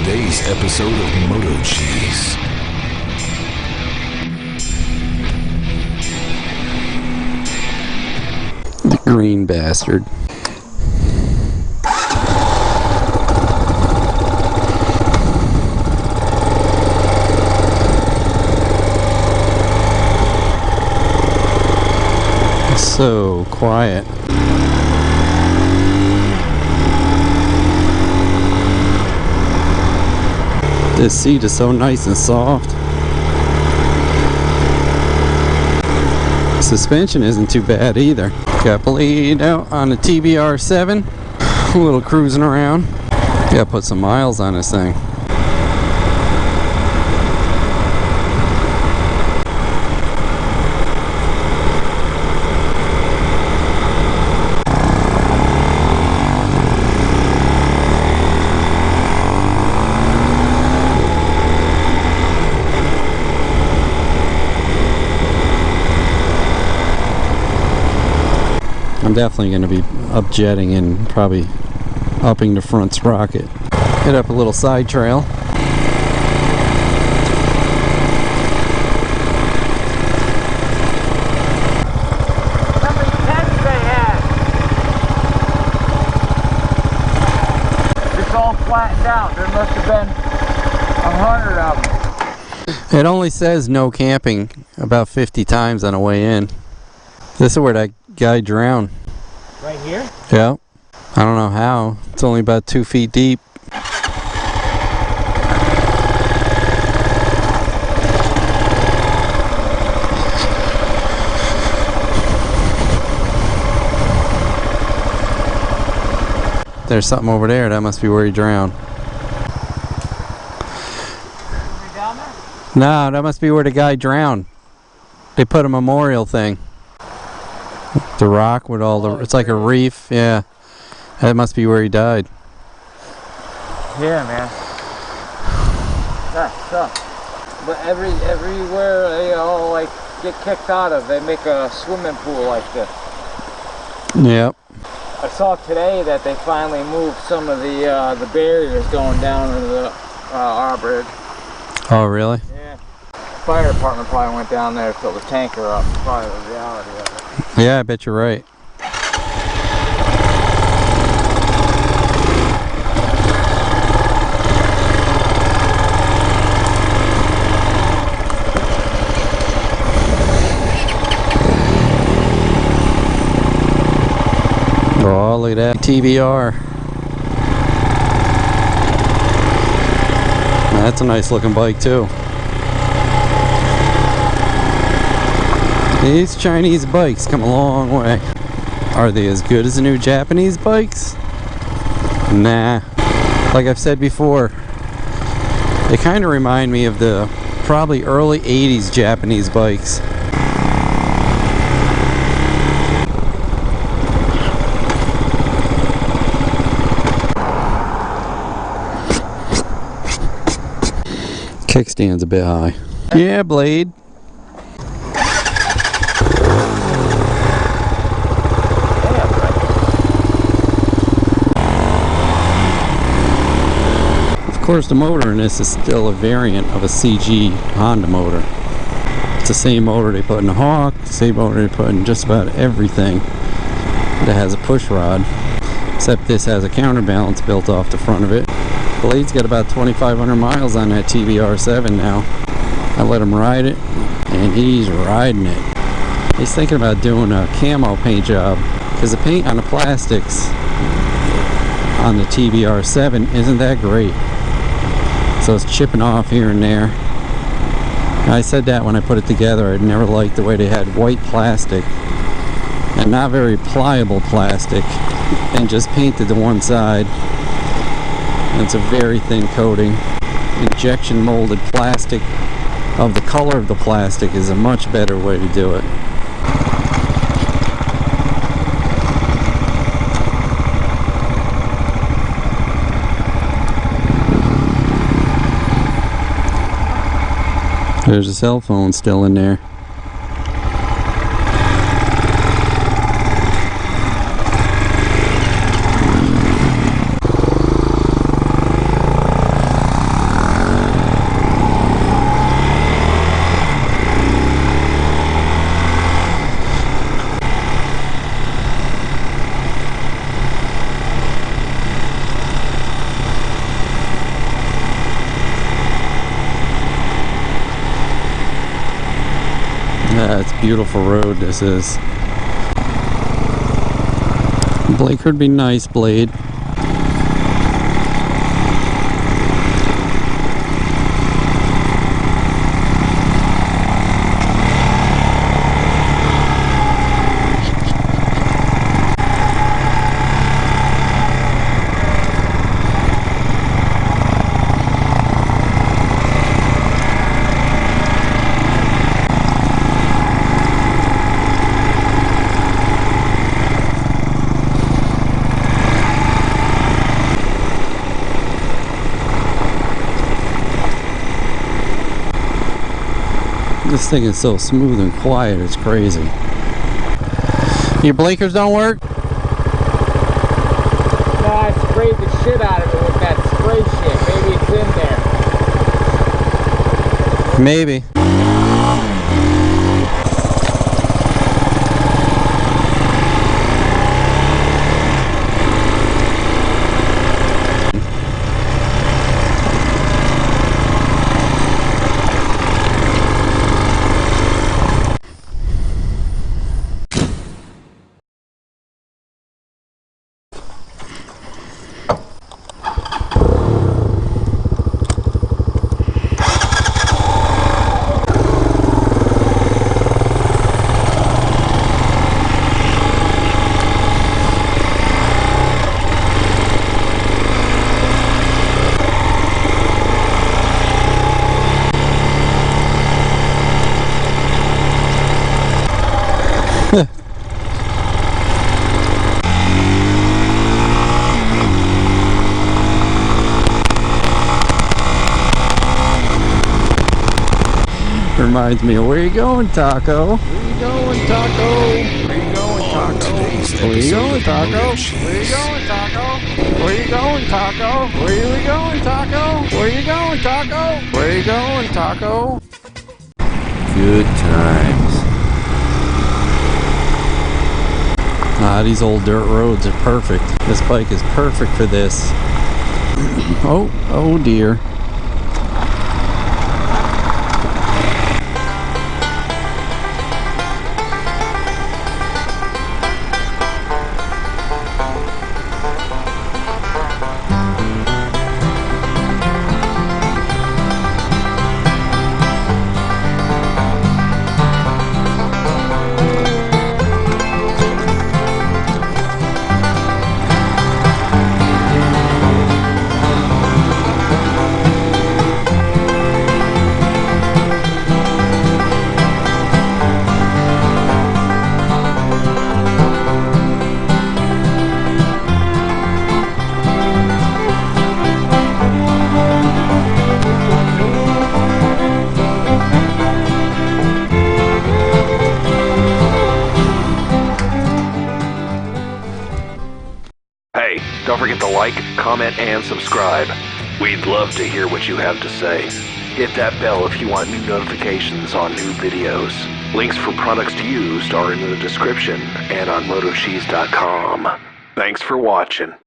today's episode of Moto Cheese. The green bastard. So quiet. This seat is so nice and soft. Suspension isn't too bad either. Got Blade out on the TBR7. A little cruising around. Gotta put some miles on this thing. I'm definitely going to be upjetting and probably upping the front sprocket. Hit up a little side trail. How many tents they had? It's all flattened out. There must have been 100 of them. It only says no camping about 50 times on the way in. This is where that guy drowned. Right here? Yeah. I don't know how. It's only about 2 feet deep. There's something over there. That must be where he drowned. Are we down there? No, that must be where the guy drowned. They put a memorial thing. The rock with all the, it's like a reef, yeah. That must be where he died. Yeah, man. That sucks. But everywhere they all like get kicked out of, they make a swimming pool like this. Yep. I saw today that they finally moved some of the barriers going down into the our bridge. Oh, really? Yeah. Fire department probably went down there to fill the tanker up. Probably the reality of it. Yeah, I bet you're right. Oh, look at that TBR. That's a nice looking bike too. These Chinese bikes come a long way. Are they as good as the new Japanese bikes? Nah. Like I've said before, they kind of remind me of the probably early 80s Japanese bikes. Kickstand's a bit high. Yeah, Blade. Of course, the motor in this is still a variant of a CG Honda motor. It's the same motor they put in the Hawk, the same motor they put in just about everything that has a push rod, except this has a counterbalance built off the front of it. Blade's got about 2,500 miles on that TBR7 now. I let him ride it, and he's riding it. He's thinking about doing a camo paint job, because the paint on the plastics on the TBR7 isn't that great. So it's chipping off here and there. I said that when I put it together. I'd never liked the way they had white plastic and not very pliable plastic and just painted the one side. And it's a very thin coating. Injection molded plastic of the color of the plastic is a much better way to do it. There's a cell phone still in there. beautiful road this is. Blaker would be nice, Blade. This thing is so smooth and quiet, it's crazy. Your blinkers don't work? No, I sprayed the shit out of it with that spray shit. Maybe it's in there. Maybe. Reminds me of where you going, Taco? Where you going, Taco? Where you going, Taco? Where you going, Taco? Where you going, Taco? Where you going, Taco? Where you going, Taco? Where you going, Taco? Where you going, Taco? Good times. Ah, these old dirt roads are perfect. This bike is perfect for this. Oh dear. Hey, don't forget to like, comment, and subscribe. We'd love to hear what you have to say. Hit that bell if you want new notifications on new videos. Links for products used are in the description and on motocheese.com. Thanks for watching.